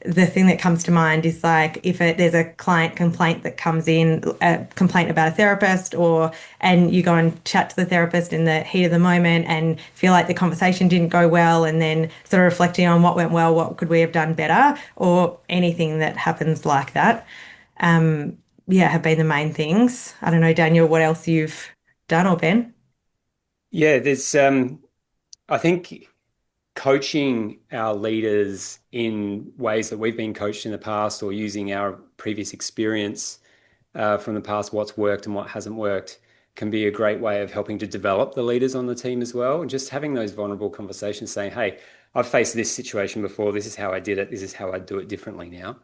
the thing that comes to mind is like if there's a client complaint that comes in, a complaint about a therapist, and you go and chat to the therapist in the heat of the moment and feel like the conversation didn't go well, and then sort of reflecting on what went well, what could we have done better, or anything that happens like that. Have been the main things. I don't know, Daniel, what else you've Dan or Ben? Yeah, there's I think coaching our leaders in ways that we've been coached in the past or using our previous experience from the past, what's worked and what hasn't worked, can be a great way of helping to develop the leaders on the team as well. And just having those vulnerable conversations saying, hey, I've faced this situation before. This is how I did it. This is how I do it differently now.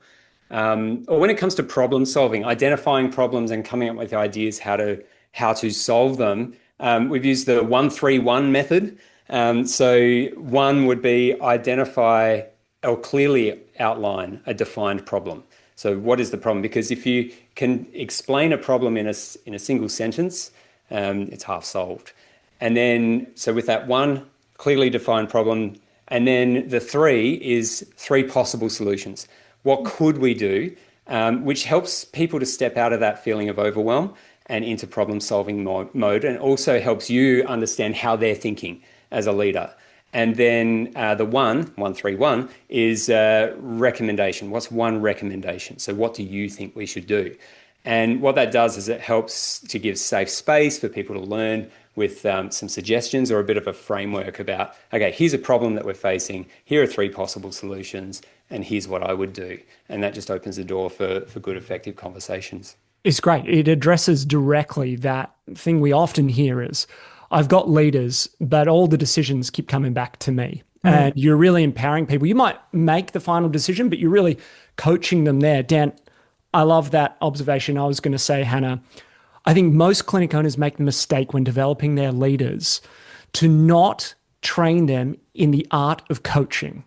Or when it comes to problem solving, identifying problems and coming up with ideas how to solve them. We've used the 1-3-1 method. So one would be identify or clearly outline a defined problem. So what is the problem? Because if you can explain a problem in a single sentence, it's half solved. And then, so with that one clearly defined problem, and then the three is three possible solutions. What could we do? Which helps people to step out of that feeling of overwhelm and into problem solving mode, and also helps you understand how they're thinking as a leader. And then the 1-3-1 is recommendation. What's one recommendation? So what do you think we should do? And what that does is it helps to give safe space for people to learn with some suggestions or a bit of a framework about, okay, here's a problem that we're facing. Here are three possible solutions, and here's what I would do. And that just opens the door for good, effective conversations. It's great. It addresses directly that thing we often hear is, I've got leaders, but all the decisions keep coming back to me. And you're really empowering people. You might make the final decision, but you're really coaching them there. Dan, I love that observation. I was going to say, Hannah, I think most clinic owners make the mistake when developing their leaders to not train them in the art of coaching.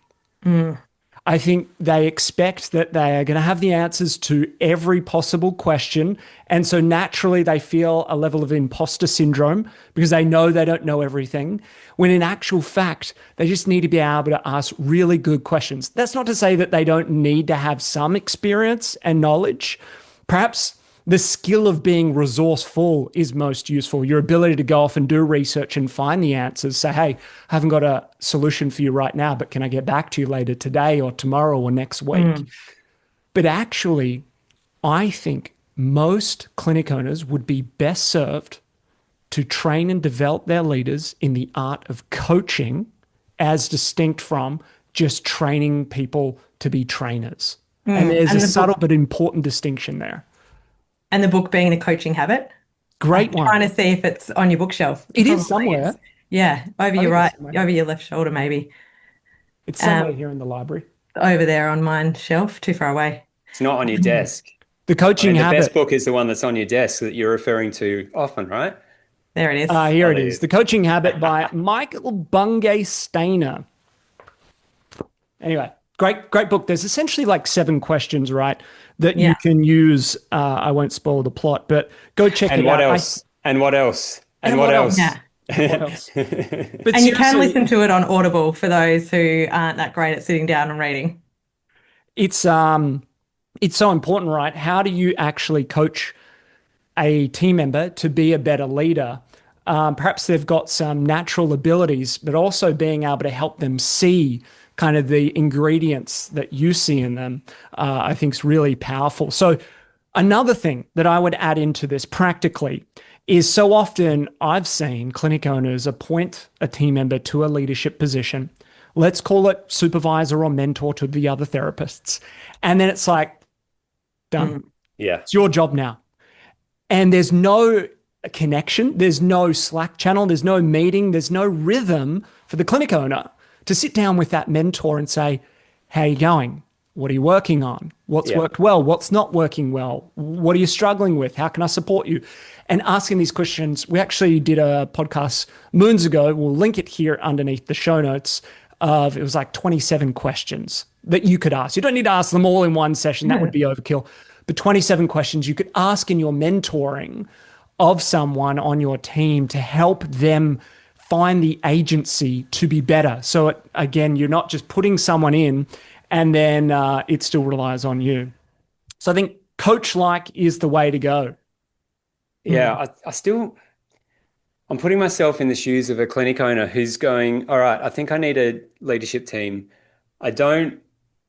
I think they expect that they are going to have the answers to every possible question. And so naturally they feel a level of imposter syndrome because they know they don't know everything, when in actual fact, they just need to be able to ask really good questions. That's not to say that they don't need to have some experience and knowledge. Perhaps the skill of being resourceful is most useful. Your ability to go off and do research and find the answers. Say, hey, I haven't got a solution for you right now, but can I get back to you later today or tomorrow or next week? But actually, I think most clinic owners would be best served to train and develop their leaders in the art of coaching as distinct from just training people to be trainers. And there's a subtle but important distinction there. And the book being The Coaching Habit. Great one. Trying to see if it's on your bookshelf. It is somewhere. Yeah, over your over your left shoulder, maybe. It's somewhere here in the library. Over there on mine shelf, too far away. It's not on your desk. The Coaching Habit. The best book is the one that's on your desk that you're referring to often, right? There it is. Here it is. The Coaching Habit by Michael Bungay Stainer. Anyway, great book. There's essentially like 7 questions, right, that you can use. I won't spoil the plot, but go check it out. And what else? And what else? Yeah. What else? And you can listen to it on Audible for those who aren't that great at sitting down and reading. It's so important, right? How do you actually coach a team member to be a better leader? Perhaps they've got some natural abilities, but also being able to help them see kind of the ingredients that you see in them, I think is really powerful. So another thing that I would add into this practically is so often I've seen clinic owners appoint a team member to a leadership position. Let's call it supervisor or mentor to the other therapists. And then it's like, done. Yeah. It's your job now. And there's no connection. There's no Slack channel. There's no meeting. There's no rhythm for the clinic owner to sit down with that mentor and say, how are you going? What are you working on? What's worked well? What's not working well? What are you struggling with? How can I support you? And asking these questions. We actually did a podcast moons ago. We'll link it here underneath the show notes. It was like 27 questions that you could ask. You don't need to ask them all in one session. That would be overkill. But 27 questions you could ask in your mentoring of someone on your team to help them find the agency to be better. So again, you're not just putting someone in and then it still relies on you. So I think coach-like is the way to go. Yeah, I'm putting myself in the shoes of a clinic owner who's going, all right, I think I need a leadership team. I don't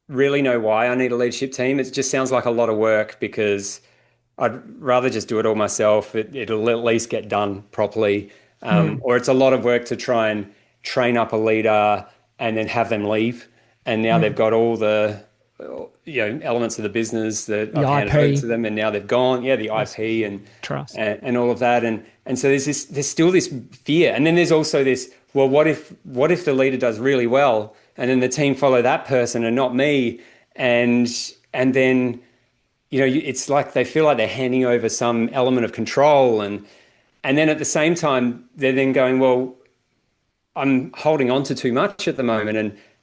really know why I need a leadership team. It just sounds like a lot of work because I'd rather just do it all myself. It'll at least get done properly. Or it's a lot of work to try and train up a leader and then have them leave. And now they've Mm. got all the elements of the business that The I've handed over IP, to them, and now they've gone. Yeah, the yes, IP and trust. and all of that. And so there's still this fear. And then there's also this, well, what if the leader does really well and then the team follow that person and not me? And then it's like they feel like they're handing over some element of control, and then at the same time they're then going, well, I'm holding on to too much at the moment,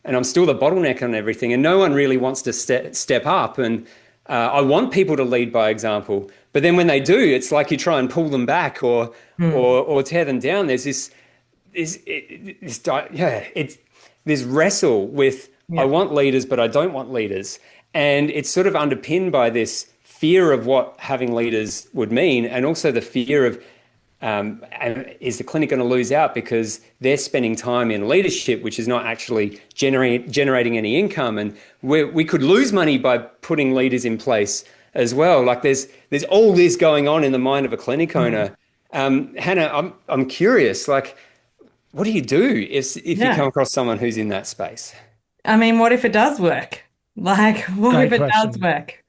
and I'm still the bottleneck on everything, and no one really wants to step up. And I want people to lead by example, but then when they do, it's like you try and pull them back Mm. or tear them down. There's it's this wrestle with, I Yeah. want leaders, but I don't want leaders, and it's sort of underpinned by this fear of what having leaders would mean, and also the fear of and is the clinic going to lose out because they're spending time in leadership, which is not actually generating any income, and we could lose money by putting leaders in place as well. Like there's all this going on in the mind of a clinic Mm. owner. Hannah, I'm curious. Like, what do you do if you come Yeah. across someone who's in that space? I mean, what if it does work? Like, what if Great it does question. work?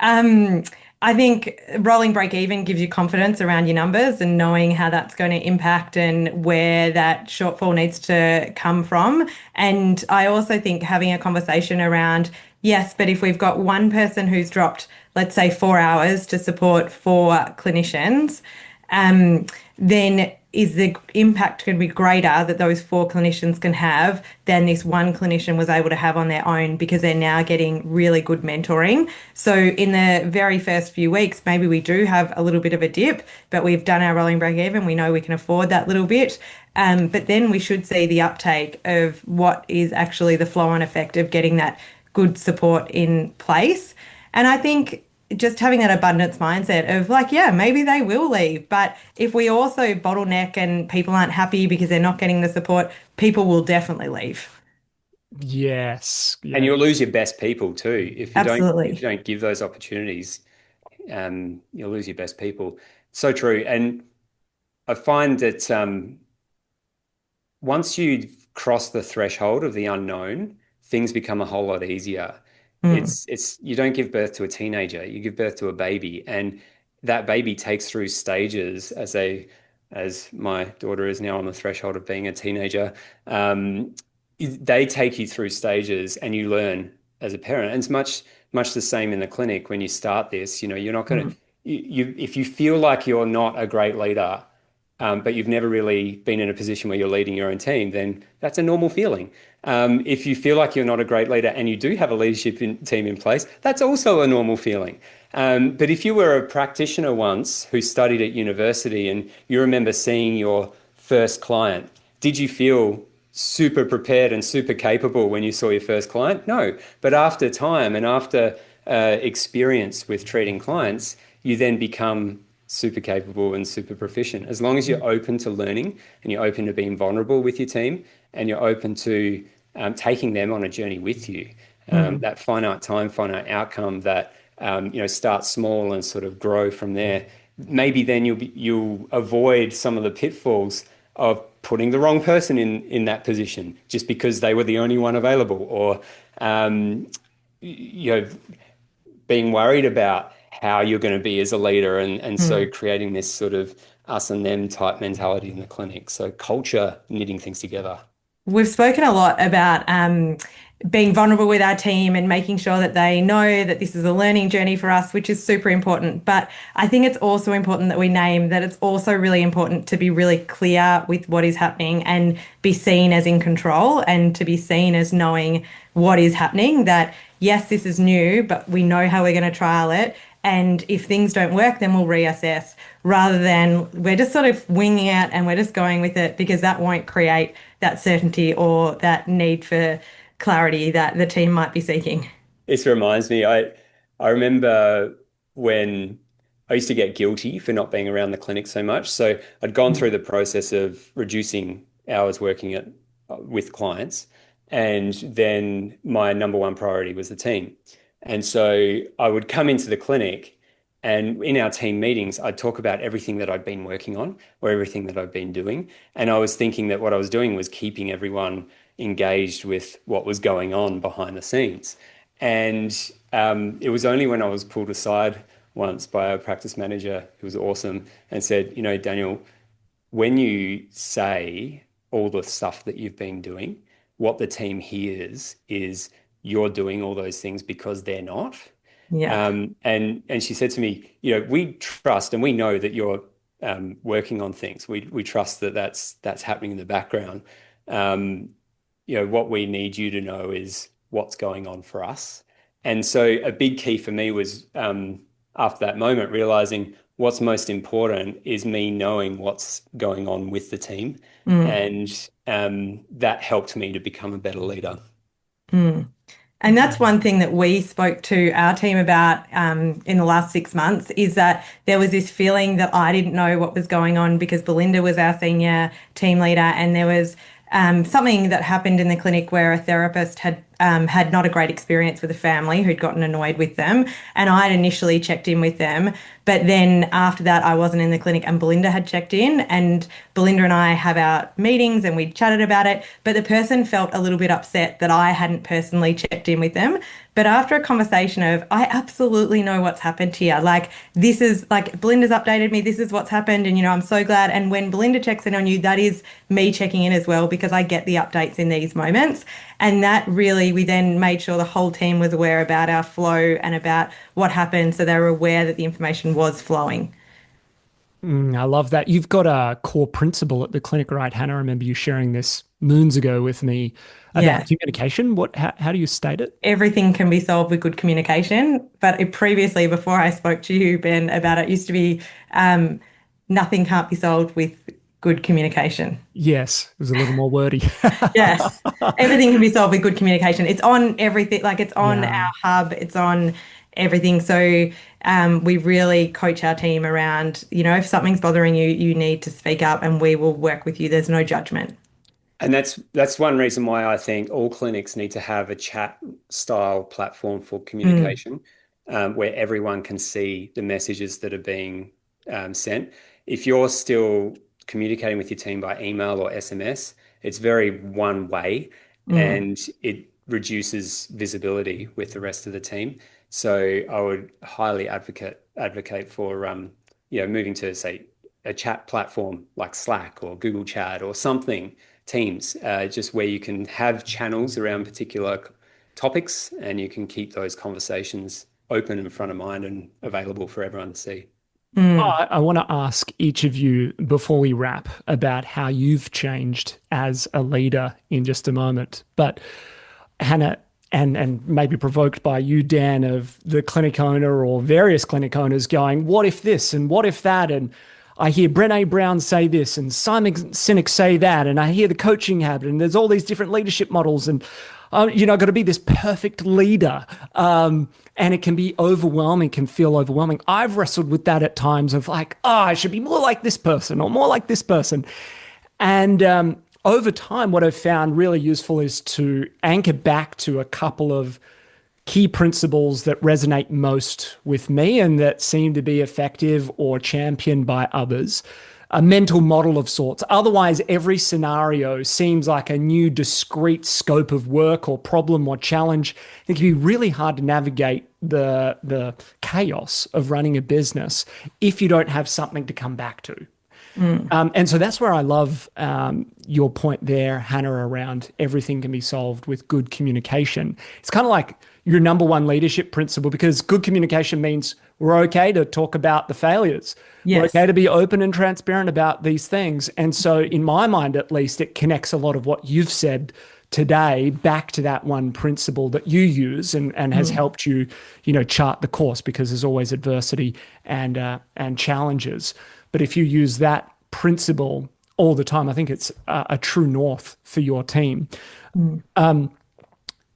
Um, I think rolling break even gives you confidence around your numbers and knowing how that's going to impact and where that shortfall needs to come from. And I also think having a conversation around, yes, but if we've got one person who's dropped, let's say 4 hours to support four clinicians, um, then is the impact going to be greater that those four clinicians can have than this one clinician was able to have on their own because they're now getting really good mentoring. So in the very first few weeks, maybe we do have a little bit of a dip, but we've done our rolling break even. We know we can afford that little bit. But then we should see the uptake of what is actually the flow on effect of getting that good support in place. And I think just having that abundance mindset of like, yeah, maybe they will leave. But if we also bottleneck and people aren't happy because they're not getting the support, people will definitely leave. Yes. And Yeah. you'll lose your best people too if you Absolutely. don't give those opportunities. You'll lose your best people. So true. And I find that once you cross the threshold of the unknown, things become a whole lot easier. Mm, It's you don't give birth to a teenager, you give birth to a baby, and that baby takes through stages as my daughter is now on the threshold of being a teenager. Um, they take you through stages and you learn as a parent. And it's much the same in the clinic when you start this. You're not going to mm, if you feel like you're not a great leader, but you've never really been in a position where you're leading your own team, then that's a normal feeling. If you feel like you're not a great leader and you do have a team in place, that's also a normal feeling. But if you were a practitioner once who studied at university and you remember seeing your first client, did you feel super prepared and super capable when you saw your first client? No. But after time and after experience with treating clients, you then become super capable and super proficient. As long as you're open to learning and you're open to being vulnerable with your team and you're open to taking them on a journey with you, mm. that finite time, finite outcome that start small and sort of grow from there. Maybe then you'll avoid some of the pitfalls of putting the wrong person in that position just because they were the only one available, or um, you know being worried about how you're going to be as a leader, and so Mm. creating this sort of us and them type mentality in the clinic. So culture, knitting things together. We've spoken a lot about being vulnerable with our team and making sure that they know that this is a learning journey for us, which is super important. But I think it's also important that we name that it's also really important to be really clear with what is happening and be seen as in control and to be seen as knowing what is happening. That yes, this is new, but we know how we're going to trial it. And if things don't work, then we'll reassess rather than we're just sort of winging it and we're just going with it because that won't create that certainty or that need for clarity that the team might be seeking. This reminds me, I remember when I used to get guilty for not being around the clinic so much. So I'd gone through the process of reducing hours working with clients, and then my number one priority was the team. And so I would come into the clinic And in our team meetings, I'd talk about everything that I'd been working on or everything that I've been doing. And I was thinking that what I was doing was keeping everyone engaged with what was going on behind the scenes. And it was only when I was pulled aside once by a practice manager who was awesome and said, you know, Daniel, when you say all the stuff that you've been doing, what the team hears is you're doing all those things because they're not. Yeah. And she said to me, you know, we trust and we know that you're working on things. We trust that that's happening in the background. You know, what we need you to know is what's going on for us. And so a big key for me was after that moment, realizing what's most important is me knowing what's going on with the team. And that helped me to become a better leader. And that's one thing that we spoke to our team about in the last 6 months is that there was this feeling that I didn't know what was going on because Belinda was our senior team leader, and there was something that happened in the clinic where a therapist had not a great experience with a family who'd gotten annoyed with them. And I'd initially checked in with them. But then after that, I wasn't in the clinic and Belinda had checked in. And Belinda and I have our meetings and we chatted about it. But the person felt a little bit upset that I hadn't personally checked in with them. But after a conversation of, I absolutely know what's happened here. Like, this is like, Belinda's updated me. This is what's happened. And, you know, I'm so glad. And when Belinda checks in on you, that is me checking in as well, because I get the updates in these moments. And that really, we then made sure the whole team was aware about our flow and about what happened. So they were aware that the information was flowing. I love that. You've got a core principle at the clinic, right, Hannah? I remember you sharing this moons ago with me about communication. How do you state it? Everything can be solved with good communication. But previously, before I spoke to you, Ben, about it, used to be nothing can't be solved with good communication. Yes, it was a little more wordy. Yes, everything can be solved with good communication. It's on everything, like it's on our hub, it's on everything. So we really coach our team around, you know, if something's bothering you, you need to speak up and we will work with you. There's no judgment. And that's one reason why I think all clinics need to have a chat style platform for communication, where everyone can see the messages that are being sent. If you're still communicating with your team by email or SMS, it's very one way and it reduces visibility with the rest of the team. So I would highly advocate for you know, moving to, say, a chat platform like Slack or Google Chat or something, Teams, just where you can have channels around particular topics and you can keep those conversations open and front of mind and available for everyone to see. I want to ask each of you before we wrap about how you've changed as a leader in just a moment. But Hannah, and maybe provoked by you, Dan, of the clinic owner or various clinic owners going, what if this and what if that? And I hear Brené Brown say this and Simon Sinek say that. And I hear the coaching habit and there's all these different leadership models. And you know, got to be this perfect leader. And it can be overwhelming, can feel overwhelming. I've wrestled with that at times of like, I should be more like this person or more like this person. And over time, what I've found really useful is to anchor back to a couple of key principles that resonate most with me and that seem to be effective or championed by others. A mental model of sorts. Otherwise, every scenario seems like a new discrete scope of work or problem or challenge. It can be really hard to navigate the chaos of running a business if you don't have something to come back to. And so that's where I love your point there, Hannah, around everything can be solved with good communication. It's kind of like your number one leadership principle, because good communication means we're okay to talk about the failures. Yes. We're okay to be open and transparent about these things. And so in my mind, at least, it connects a lot of what you've said today back to that one principle that you use and has helped you, you know, chart the course, because there's always adversity and challenges. But if you use that principle all the time, I think it's a true north for your team.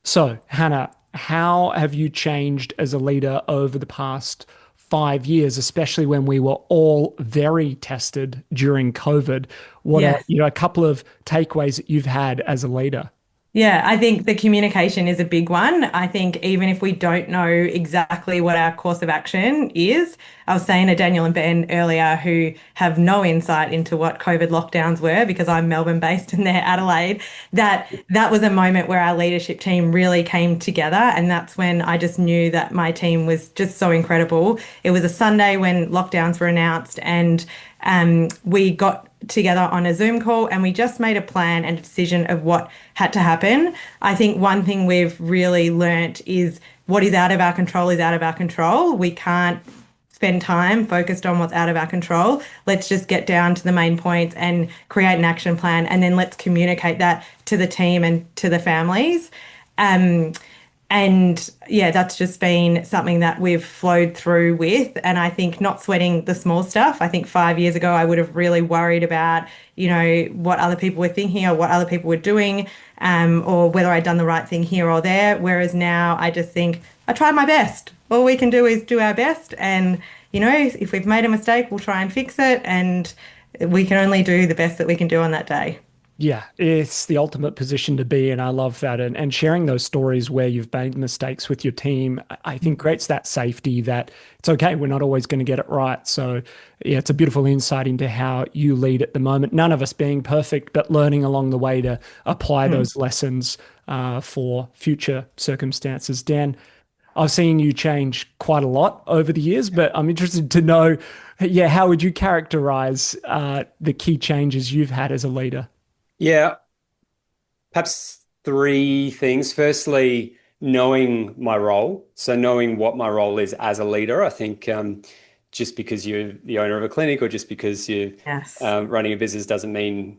So Hannah, how have you changed as a leader over the past 5 years, especially when we were all very tested during COVID? What are, you know, a couple of takeaways that you've had as a leader? Yeah, I think the communication is a big one. I think even if we don't know exactly what our course of action is, I was saying to Daniel and Ben earlier, who have no insight into what COVID lockdowns were because I'm Melbourne based and they're Adelaide, that was a moment where our leadership team really came together. And that's when I just knew that my team was just so incredible. It was a Sunday when lockdowns were announced, and we got together on a Zoom call and we just made a plan and a decision of what had to happen. I think one thing we've really learnt is what is out of our control is out of our control. We can't spend time focused on what's out of our control. Let's just get down to the main points and create an action plan, and then let's communicate that to the team and to the families. And yeah, that's just been something that we've flowed through with. And I think not sweating the small stuff. I think 5 years ago, I would have really worried about, what other people were thinking or what other people were doing, or whether I'd done the right thing here or there. Whereas now I just think I tried my best. All we can do is do our best. And, if we've made a mistake, we'll try and fix it. And we can only do the best that we can do on that day. Yeah, it's the ultimate position to be, and I love that. And sharing those stories where you've made mistakes with your team, I think creates that safety that it's okay, we're not always going to get it right. So yeah, it's a beautiful insight into how you lead at the moment. None of us being perfect, but learning along the way to apply those lessons for future circumstances. Dan, I've seen you change quite a lot over the years, but I'm interested to know, yeah, how would you characterize the key changes you've had as a leader? Yeah, perhaps three things. Firstly, knowing my role. So knowing what my role is as a leader. I think just because you're the owner of a clinic or just because you're Yes. running a business doesn't mean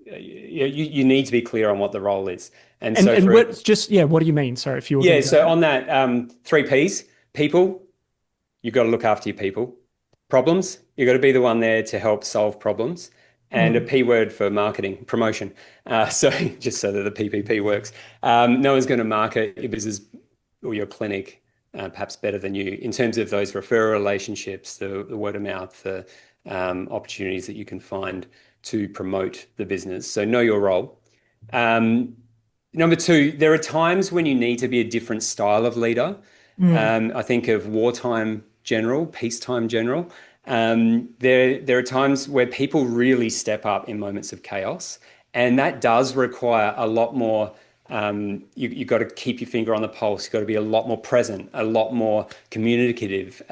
you need to be clear on what the role is. And And so and for what just yeah, what do you mean? Sorry, if you were going yeah, to go so there. on that three P's, people, you've got to look after your people. Problems, you've got to be the one there to help solve problems. And a Mm. P word for marketing, promotion. So just so that the PPP works. No one's going to market your business or your clinic perhaps better than you in terms of those referral relationships, the word of mouth, the opportunities that you can find to promote the business. So know your role. Um, Number two, there are times when you need to be a different style of leader. Mm. I think of wartime general, peacetime general. There are times where people really step up in moments of chaos, and that does require a lot more. You've got to keep your finger on the pulse. You've got to be a lot more present, a lot more communicative.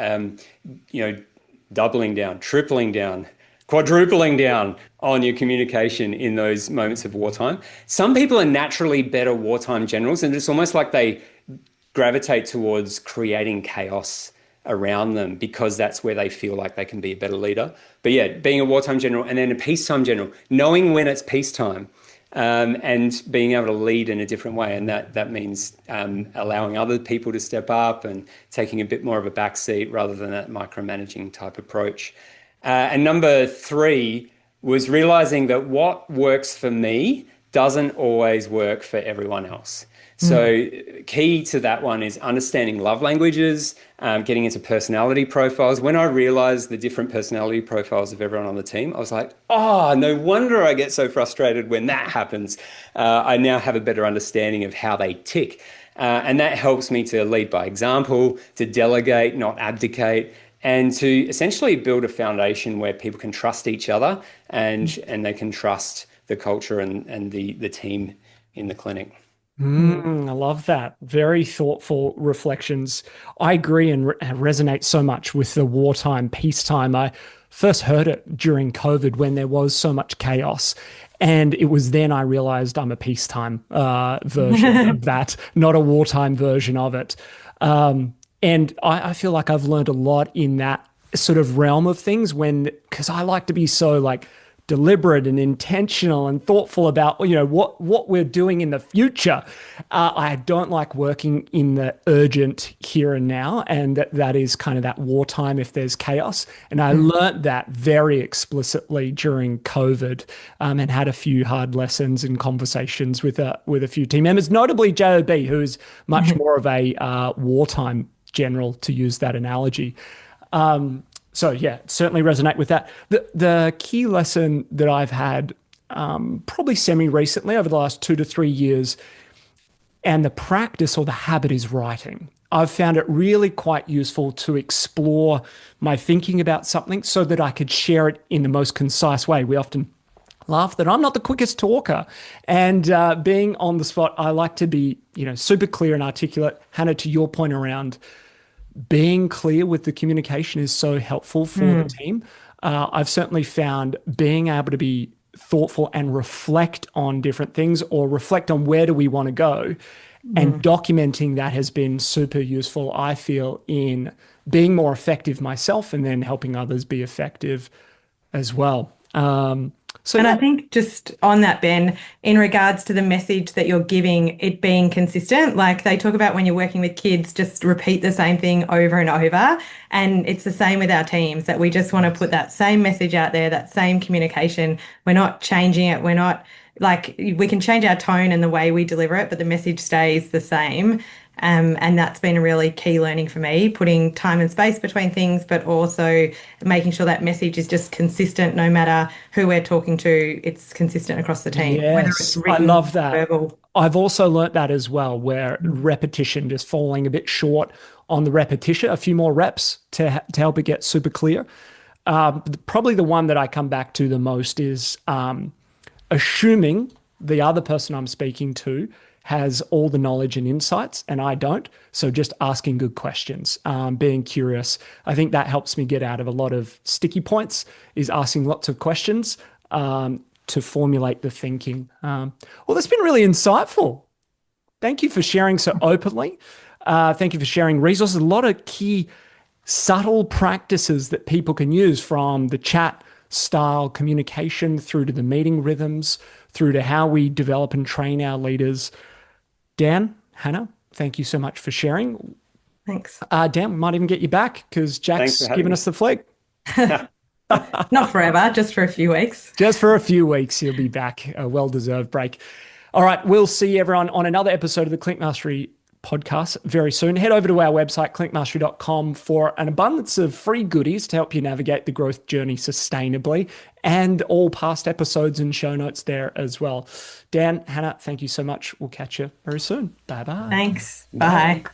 Doubling down, tripling down, quadrupling down on your communication in those moments of wartime. Some people are naturally better wartime generals, and it's almost like they gravitate towards creating chaos around them because that's where they feel like they can be a better leader. But yeah, being a wartime general and then a peacetime general, knowing when it's peacetime, and being able to lead in a different way. And that means allowing other people to step up and taking a bit more of a backseat rather than that micromanaging type approach. And number three was realizing that what works for me doesn't always work for everyone else. So key to that one is understanding love languages, getting into personality profiles. When I realized the different personality profiles of everyone on the team, I was like, oh, no wonder I get so frustrated when that happens. I now have a better understanding of how they tick. And that helps me to lead by example, to delegate, not abdicate, and to essentially build a foundation where people can trust each other and they can trust the culture and the team in the clinic. I love that. Very thoughtful reflections. I agree and resonate so much with the wartime, peacetime. I first heard it during COVID when there was so much chaos. And it was then I realized I'm a peacetime version of that, not a wartime version of it. And I feel like I've learned a lot in that sort of realm of things because I like to be so like deliberate and intentional and thoughtful about what we're doing in the future. I don't like working in the urgent here and now, and that is kind of that wartime if there's chaos. And I learnt that very explicitly during COVID, and had a few hard lessons and conversations with a few team members, notably JOB, who is much more of a wartime general, to use that analogy. So yeah, certainly resonate with that. The key lesson that I've had probably semi-recently over the last 2 to 3 years And the practice or the habit is writing. I've found it really quite useful to explore my thinking about something so that I could share it in the most concise way. We often laugh that I'm not the quickest talker, and being on the spot, I like to be, super clear and articulate. Hannah, to your point around being clear with the communication is so helpful for the team. I've certainly found being able to be thoughtful and reflect on different things, or reflect on where do we want to go, and documenting that has been super useful, I feel, in being more effective myself and then helping others be effective as well. I think just on that, Ben, in regards to the message that you're giving, it being consistent, like they talk about when you're working with kids, just repeat the same thing over and over. And it's the same with our teams, that we just want to put that same message out there, that same communication. We're not changing it. We're not like, we can change our tone and the way we deliver it, but the message stays the same. And that's been a really key learning for me, putting time and space between things, but also making sure that message is just consistent no matter who we're talking to. It's consistent across the team. Whether it's Yes, written, I love that. verbal. I've also learnt that as well, where repetition, just falling a bit short on the repetition, a few more reps to help it get super clear. Probably the one that I come back to the most is assuming the other person I'm speaking to has all the knowledge and insights and I don't. So just asking good questions, being curious. I think that helps me get out of a lot of sticky points, is asking lots of questions to formulate the thinking. Well, that's been really insightful. Thank you for sharing so openly. Thank you for sharing resources. A lot of key subtle practices that people can use, from the chat style communication through to the meeting rhythms, through to how we develop and train our leaders. Dan, Hannah, thank you so much for sharing. Thanks. Dan, we might even get you back because Jack's given us the flick. Not forever, just for a few weeks. Just for a few weeks, he'll be back. A well-deserved break. All right, we'll see everyone on another episode of the Clinic Mastery podcast very soon. Head over to our website, clinicmastery.com, for an abundance of free goodies to help you navigate the growth journey sustainably, and all past episodes and show notes there as well. Dan, Hannah, thank you so much. We'll catch you very soon. Bye-bye. Thanks. Bye.